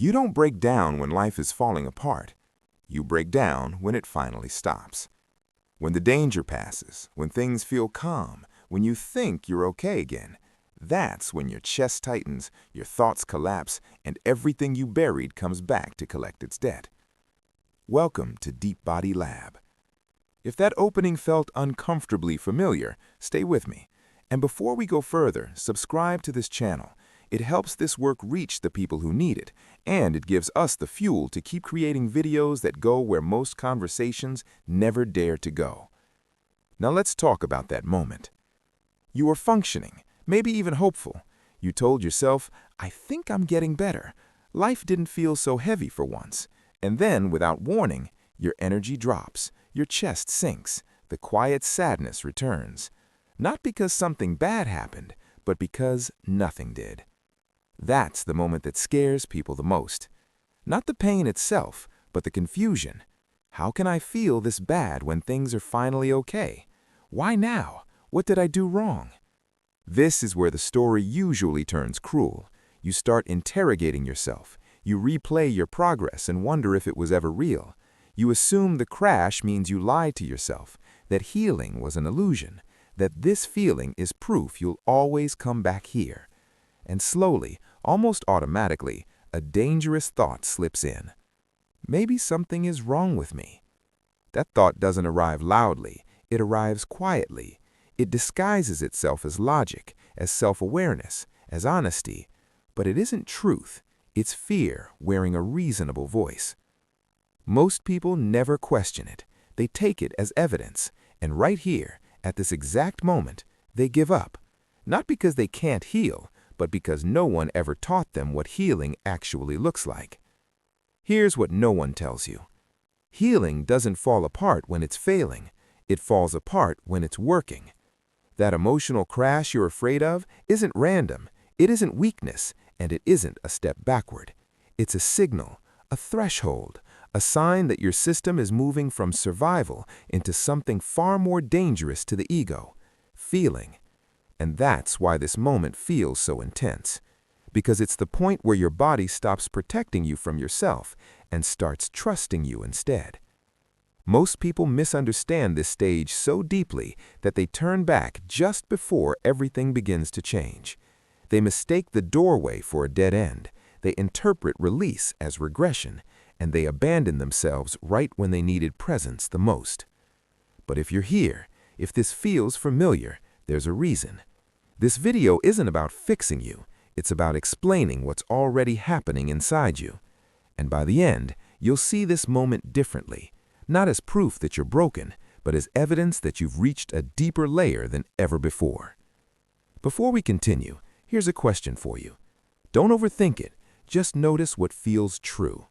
You don't break down when life is falling apart. You break down when it finally stops. When the danger passes, when things feel calm, when you think you're okay again, that's when your chest tightens, your thoughts collapse, and everything you buried comes back to collect its debt. Welcome to Deep Body Lab. If that opening felt uncomfortably familiar, stay with me. And before we go further, subscribe to this channel. It helps this work reach the people who need it, and it gives us the fuel to keep creating videos that go where most conversations never dare to go. Now let's talk about that moment. You were functioning, maybe even hopeful. You told yourself, I think I'm getting better. Life didn't feel so heavy for once. And then, without warning, your energy drops, your chest sinks, the quiet sadness returns. Not because something bad happened, but because nothing did. That's the moment that scares people the most. Not the pain itself, but the confusion. How can I feel this bad when things are finally okay? Why now? What did I do wrong? This is where the story usually turns cruel. You start interrogating yourself. You replay your progress and wonder if it was ever real. You assume the crash means you lied to yourself, that healing was an illusion, that this feeling is proof you'll always come back here. And slowly, almost automatically, a dangerous thought slips in. Maybe something is wrong with me. That thought doesn't arrive loudly, it arrives quietly. It disguises itself as logic, as self-awareness, as honesty. But it isn't truth, it's fear wearing a reasonable voice. Most people never question it. They take it as evidence, and right here, at this exact moment, they give up. Not because they can't heal, but because no one ever taught them what healing actually looks like. Here's what no one tells you. Healing doesn't fall apart when it's failing. It falls apart when it's working. That emotional crash you're afraid of isn't random, it isn't weakness, and it isn't a step backward. It's a signal, a threshold, a sign that your system is moving from survival into something far more dangerous to the ego, feeling. And that's why this moment feels so intense, because it's the point where your body stops protecting you from yourself and starts trusting you instead. Most people misunderstand this stage so deeply that they turn back just before everything begins to change. They mistake the doorway for a dead end. They interpret release as regression, and they abandon themselves right when they needed presence the most. But if you're here, if this feels familiar, there's a reason. This video isn't about fixing you, it's about explaining what's already happening inside you. And by the end, you'll see this moment differently, not as proof that you're broken, but as evidence that you've reached a deeper layer than ever before. Before we continue, here's a question for you. Don't overthink it, just notice what feels true.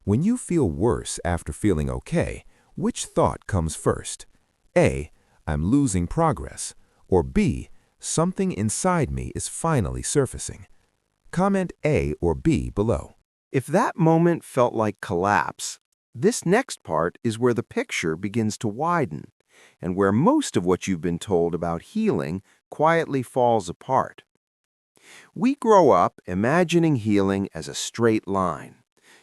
When you feel worse after feeling okay, which thought comes first? A, I'm losing progress, or B, something inside me is finally surfacing. Comment A or B below. If that moment felt like collapse, this next part is where the picture begins to widen and where most of what you've been told about healing quietly falls apart. We grow up imagining healing as a straight line.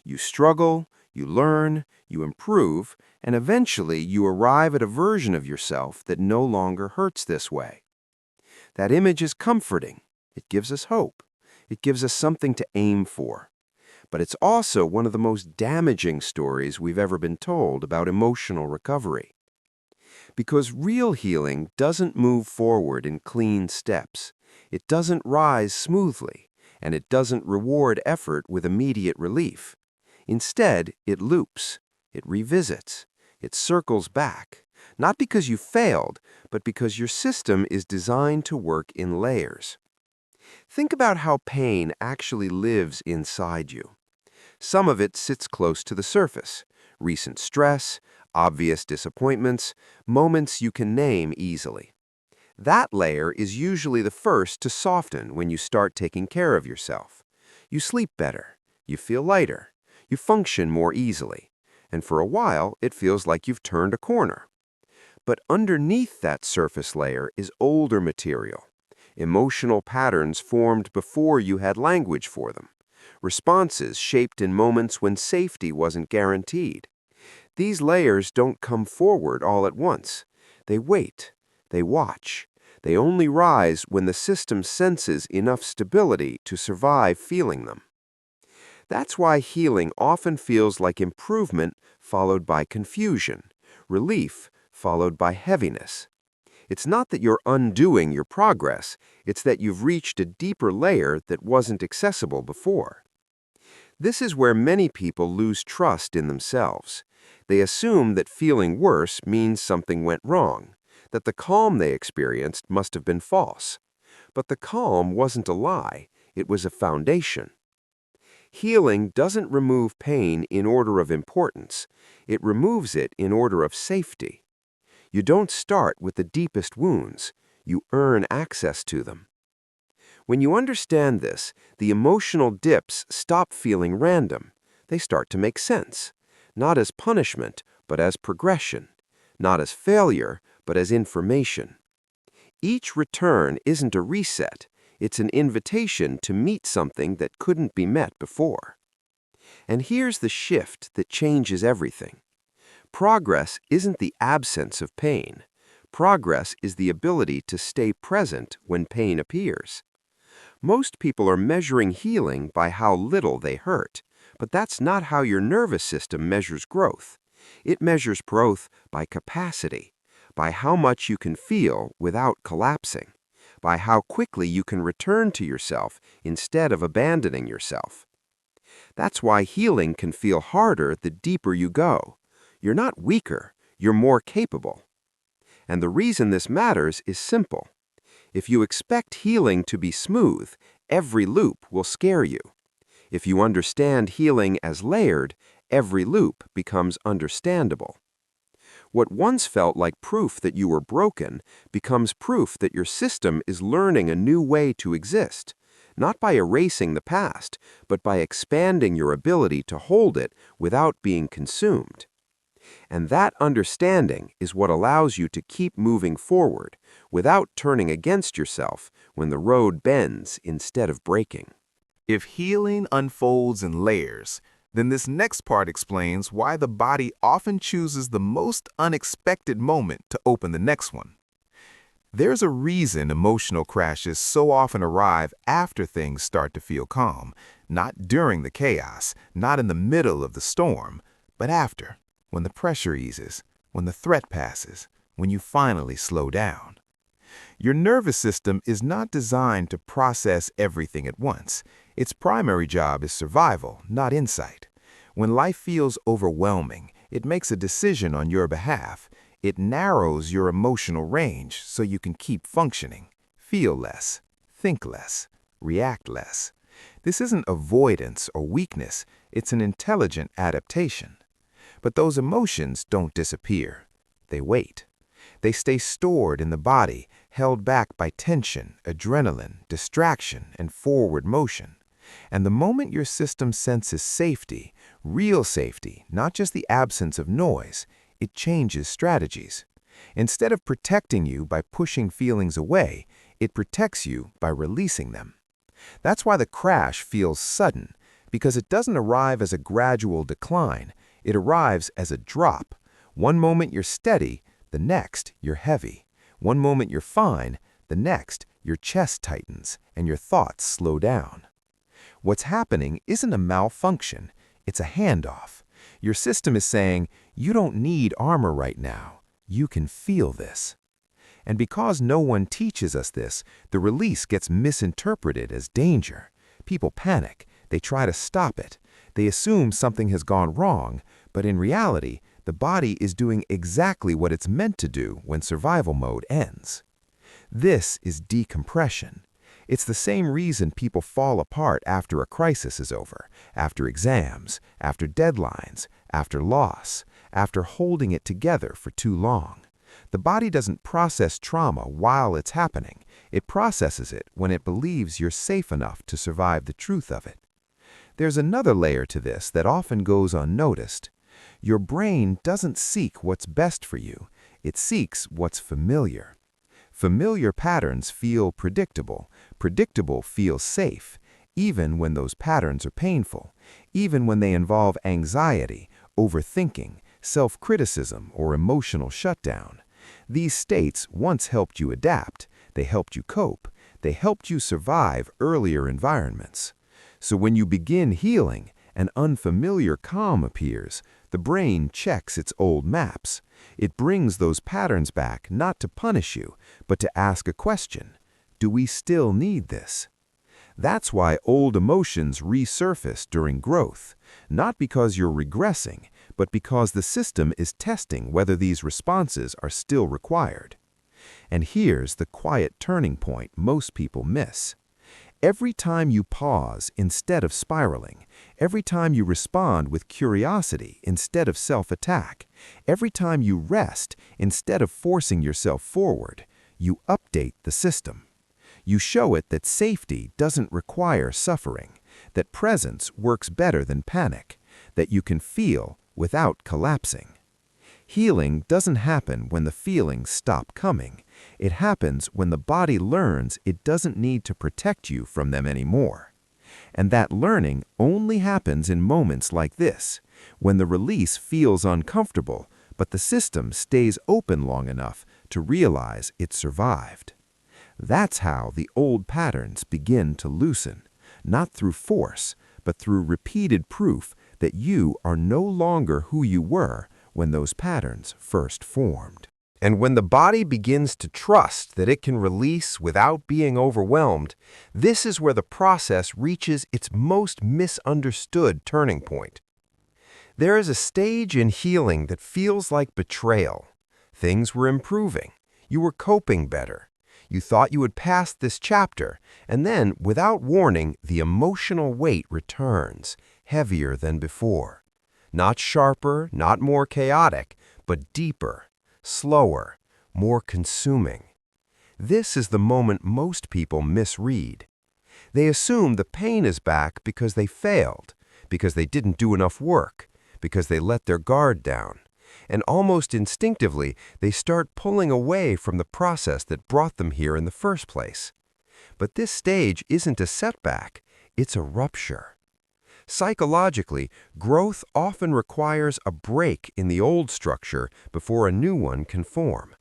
You struggle, you learn, you improve, and eventually you arrive at a version of yourself that no longer hurts this way. That image is comforting. It gives us hope. It gives us something to aim for. But it's also one of the most damaging stories we've ever been told about emotional recovery. Because real healing doesn't move forward in clean steps. It doesn't rise smoothly, and it doesn't reward effort with immediate relief. Instead, it loops, it revisits, it circles back, not because you failed, but because your system is designed to work in layers. Think about how pain actually lives inside you. Some of it sits close to the surface, recent stress, obvious disappointments, moments you can name easily. That layer is usually the first to soften when you start taking care of yourself. You sleep better, you feel lighter, you function more easily, and for a while it feels like you've turned a corner. But underneath that surface layer is older material, emotional patterns formed before you had language for them, responses shaped in moments when safety wasn't guaranteed. These layers don't come forward all at once. They wait, they watch. They only rise when the system senses enough stability to survive feeling them. That's why healing often feels like improvement followed by confusion, relief followed by heaviness. It's not that you're undoing your progress, it's that you've reached a deeper layer that wasn't accessible before. This is where many people lose trust in themselves. They assume that feeling worse means something went wrong, that the calm they experienced must have been false. But the calm wasn't a lie, it was a foundation. Healing doesn't remove pain in order of importance, it removes it in order of safety. You don't start with the deepest wounds, you earn access to them. When you understand this, the emotional dips stop feeling random. They start to make sense, not as punishment, but as progression, not as failure, but as information. Each return isn't a reset, it's an invitation to meet something that couldn't be met before. And here's the shift that changes everything. Progress isn't the absence of pain. Progress is the ability to stay present when pain appears. Most people are measuring healing by how little they hurt, but that's not how your nervous system measures growth. It measures growth by capacity, by how much you can feel without collapsing, by how quickly you can return to yourself instead of abandoning yourself. That's why healing can feel harder the deeper you go. You're not weaker, you're more capable. And the reason this matters is simple. If you expect healing to be smooth, every loop will scare you. If you understand healing as layered, every loop becomes understandable. What once felt like proof that you were broken becomes proof that your system is learning a new way to exist, not by erasing the past, but by expanding your ability to hold it without being consumed. And that understanding is what allows you to keep moving forward without turning against yourself when the road bends instead of breaking. If healing unfolds in layers, then this next part explains why the body often chooses the most unexpected moment to open the next one. There's a reason emotional crashes so often arrive after things start to feel calm, not during the chaos, not in the middle of the storm, but after, when the pressure eases, when the threat passes, when you finally slow down. Your nervous system is not designed to process everything at once. Its primary job is survival, not insight. When life feels overwhelming, it makes a decision on your behalf. It narrows your emotional range so you can keep functioning, feel less, think less, react less. This isn't avoidance or weakness, it's an intelligent adaptation. But those emotions don't disappear. They wait. They stay stored in the body, held back by tension, adrenaline, distraction, and forward motion. And the moment your system senses safety, real safety, not just the absence of noise, it changes strategies. Instead of protecting you by pushing feelings away, it protects you by releasing them. That's why the crash feels sudden, because it doesn't arrive as a gradual decline. It arrives as a drop. One moment you're steady, the next you're heavy. One moment you're fine, the next your chest tightens and your thoughts slow down. What's happening isn't a malfunction, it's a handoff. Your system is saying, you don't need armor right now. You can feel this. And because no one teaches us this, the release gets misinterpreted as danger. People panic. They try to stop it. They assume something has gone wrong, but in reality, the body is doing exactly what it's meant to do when survival mode ends. This is decompression. It's the same reason people fall apart after a crisis is over, after exams, after deadlines, after loss, after holding it together for too long. The body doesn't process trauma while it's happening. It processes it when it believes you're safe enough to survive the truth of it. There's another layer to this that often goes unnoticed. Your brain doesn't seek what's best for you. It seeks what's familiar. Familiar patterns feel predictable. Predictable feels safe. even when those patterns are painful, even when they involve anxiety, overthinking, self-criticism, or emotional shutdown. These states once helped you adapt, they helped you cope, they helped you survive earlier environments. So when you begin healing, an unfamiliar calm appears. The brain checks its old maps. It brings those patterns back not to punish you, but to ask a question. Do we still need this? That's why old emotions resurface during growth, not because you're regressing, but because the system is testing whether these responses are still required. And here's the quiet turning point most people miss. Every time you pause instead of spiraling, every time you respond with curiosity instead of self-attack, every time you rest instead of forcing yourself forward, you update the system. You show it that safety doesn't require suffering, that presence works better than panic, that you can feel without collapsing. Healing doesn't happen when the feelings stop coming. It happens when the body learns it doesn't need to protect you from them anymore. And that learning only happens in moments like this, when the release feels uncomfortable, but the system stays open long enough to realize it survived. That's how the old patterns begin to loosen, not through force, but through repeated proof that you are no longer who you were when those patterns first formed. And when the body begins to trust that it can release without being overwhelmed, this is where the process reaches its most misunderstood turning point. There is a stage in healing that feels like betrayal. Things were improving. You were coping better. You thought you had passed this chapter, and then, without warning, the emotional weight returns, heavier than before. Not sharper, not more chaotic, but deeper, slower, more consuming. This is the moment most people misread. They assume the pain is back because they failed, because they didn't do enough work, because they let their guard down. And almost instinctively, they start pulling away from the process that brought them here in the first place. But this stage isn't a setback, it's a rupture. Psychologically, growth often requires a break in the old structure before a new one can form.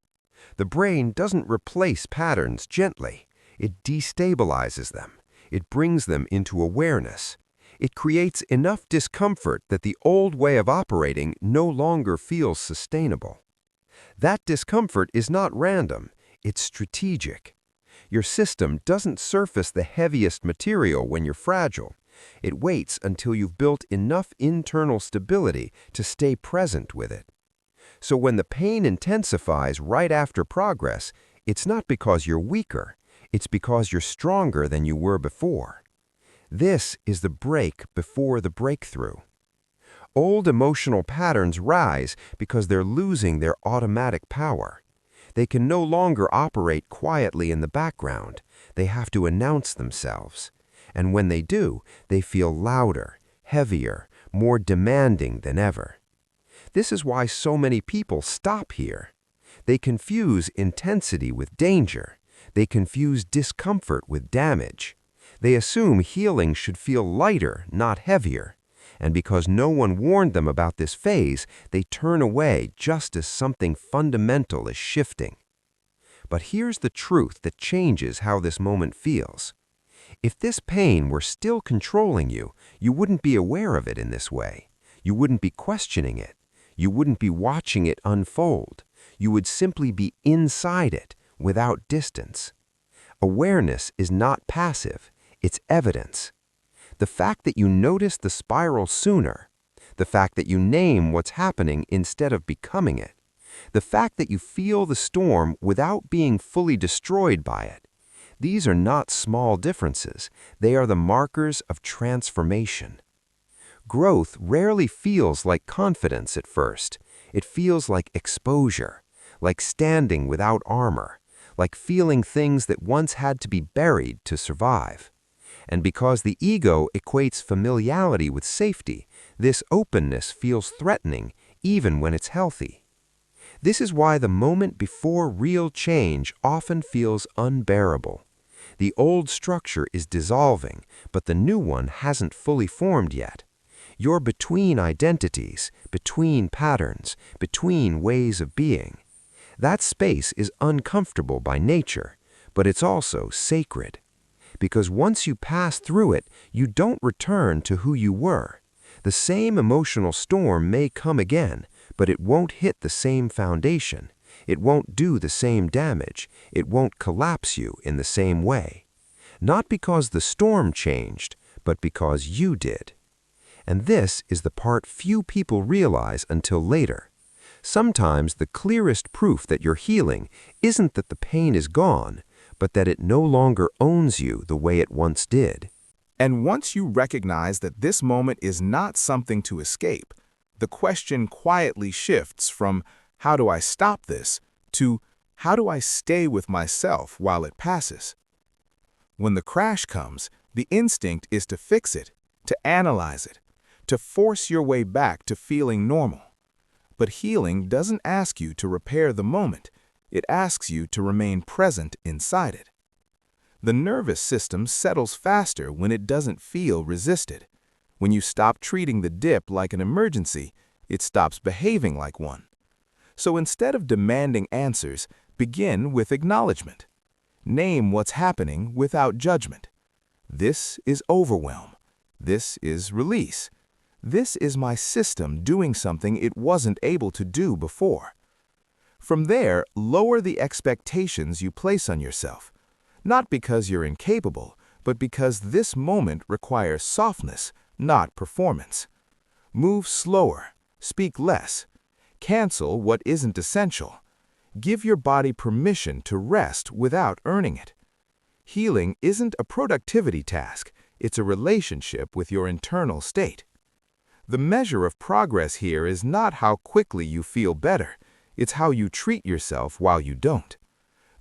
The brain doesn't replace patterns gently. It destabilizes them. It brings them into awareness. It creates enough discomfort that the old way of operating no longer feels sustainable. That discomfort is not random, it's strategic. Your system doesn't surface the heaviest material when you're fragile. It waits until you've built enough internal stability to stay present with it. So when the pain intensifies right after progress, it's not because you're weaker, it's because you're stronger than you were before. This is the break before the breakthrough. Old emotional patterns rise because they're losing their automatic power. They can no longer operate quietly in the background. They have to announce themselves. And when they do, they feel louder, heavier, more demanding than ever. This is why so many people stop here. They confuse intensity with danger. They confuse discomfort with damage. They assume healing should feel lighter, not heavier. And because no one warned them about this phase, they turn away just as something fundamental is shifting. But here's the truth that changes how this moment feels. If this pain were still controlling you, you wouldn't be aware of it in this way. You wouldn't be questioning it. You wouldn't be watching it unfold. You would simply be inside it, without distance. Awareness is not passive. It's evidence. The fact that you notice the spiral sooner, the fact that you name what's happening instead of becoming it, the fact that you feel the storm without being fully destroyed by it, these are not small differences. They are the markers of transformation. Growth rarely feels like confidence at first. It feels like exposure, like standing without armor, like feeling things that once had to be buried to survive. And because the ego equates familiarity with safety, this openness feels threatening even when it's healthy. This is why the moment before real change often feels unbearable. The old structure is dissolving, but the new one hasn't fully formed yet. You're between identities, between patterns, between ways of being. That space is uncomfortable by nature, but it's also sacred. Because once you pass through it, you don't return to who you were. The same emotional storm may come again, but it won't hit the same foundation. It won't do the same damage. It won't collapse you in the same way. Not because the storm changed, but because you did. And this is the part few people realize until later. Sometimes the clearest proof that you're healing isn't that the pain is gone, but that it no longer owns you the way it once did. And once you recognize that this moment is not something to escape, the question quietly shifts from, how do I stop this, to, how do I stay with myself while it passes? When the crash comes, the instinct is to fix it, to analyze it, to force your way back to feeling normal. But healing doesn't ask you to repair the moment. It asks you to remain present inside it. The nervous system settles faster when it doesn't feel resisted. When you stop treating the dip like an emergency, it stops behaving like one. So instead of demanding answers, begin with acknowledgement. Name what's happening without judgment. This is overwhelm. This is release. This is my system doing something it wasn't able to do before. From there, lower the expectations you place on yourself. Not because you're incapable, but because this moment requires softness, not performance. Move slower, speak less, cancel what isn't essential. Give your body permission to rest without earning it. Healing isn't a productivity task, it's a relationship with your internal state. The measure of progress here is not how quickly you feel better, it's how you treat yourself while you don't.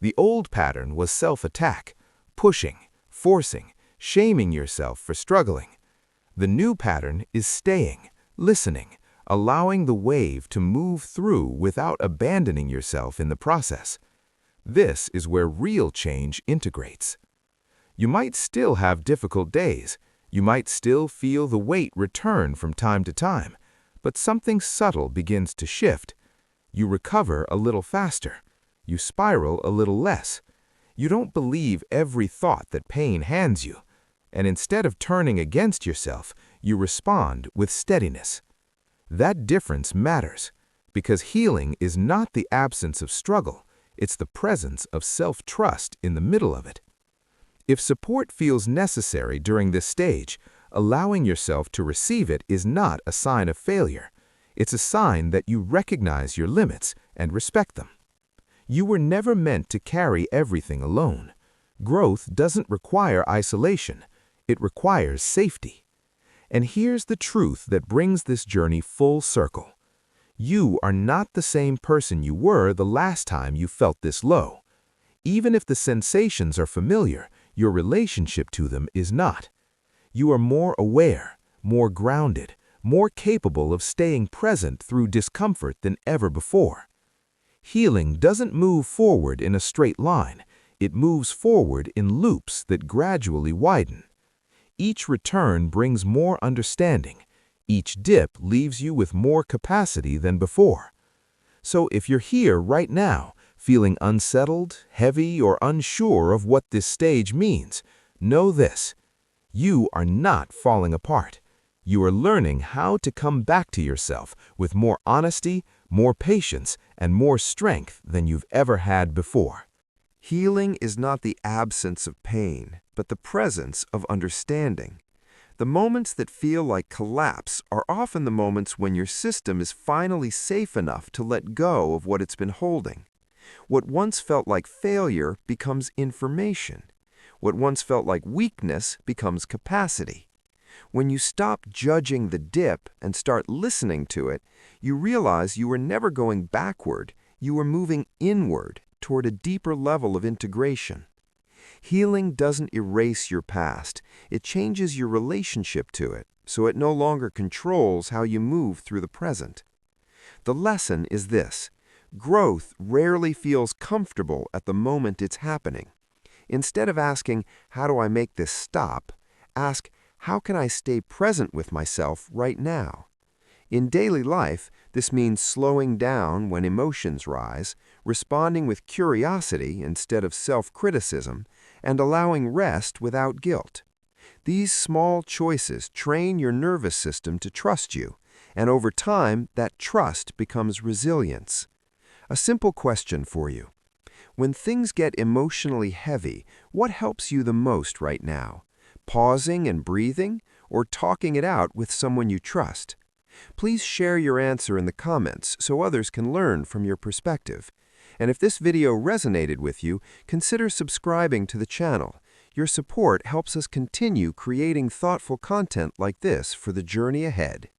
The old pattern was self-attack, pushing, forcing, shaming yourself for struggling. The new pattern is staying, listening, allowing the wave to move through without abandoning yourself in the process. This is where real change integrates. You might still have difficult days. You might still feel the weight return from time to time, but something subtle begins to shift. You recover a little faster. You spiral a little less. You don't believe every thought that pain hands you, and instead of turning against yourself, you respond with steadiness. That difference matters, because healing is not the absence of struggle, it's the presence of self-trust in the middle of it. If support feels necessary during this stage, allowing yourself to receive it is not a sign of failure. It's a sign that you recognize your limits and respect them. You were never meant to carry everything alone. Growth doesn't require isolation. It requires safety. And here's the truth that brings this journey full circle. You are not the same person you were the last time you felt this low. Even if the sensations are familiar, your relationship to them is not. You are more aware, more grounded, more capable of staying present through discomfort than ever before. Healing doesn't move forward in a straight line. It moves forward in loops that gradually widen. Each return brings more understanding. Each dip leaves you with more capacity than before. So if you're here right now, feeling unsettled, heavy, or unsure of what this stage means, know this: you are not falling apart. You are learning how to come back to yourself with more honesty, more patience, and more strength than you've ever had before. Healing is not the absence of pain, but the presence of understanding. The moments that feel like collapse are often the moments when your system is finally safe enough to let go of what it's been holding. What once felt like failure becomes information. What once felt like weakness becomes capacity. When you stop judging the dip and start listening to it, you realize you were never going backward, you were moving inward toward a deeper level of integration. Healing doesn't erase your past, it changes your relationship to it, so it no longer controls how you move through the present. The lesson is this: growth rarely feels comfortable at the moment it's happening. Instead of asking, "How do I make this stop?" ask, "How can I stay present with myself right now?" In daily life, this means slowing down when emotions rise, responding with curiosity instead of self-criticism, and allowing rest without guilt. These small choices train your nervous system to trust you, and over time, that trust becomes resilience. A simple question for you. When things get emotionally heavy, what helps you the most right now? Pausing and breathing, or talking it out with someone you trust? Please share your answer in the comments so others can learn from your perspective. And if this video resonated with you, consider subscribing to the channel. Your support helps us continue creating thoughtful content like this for the journey ahead.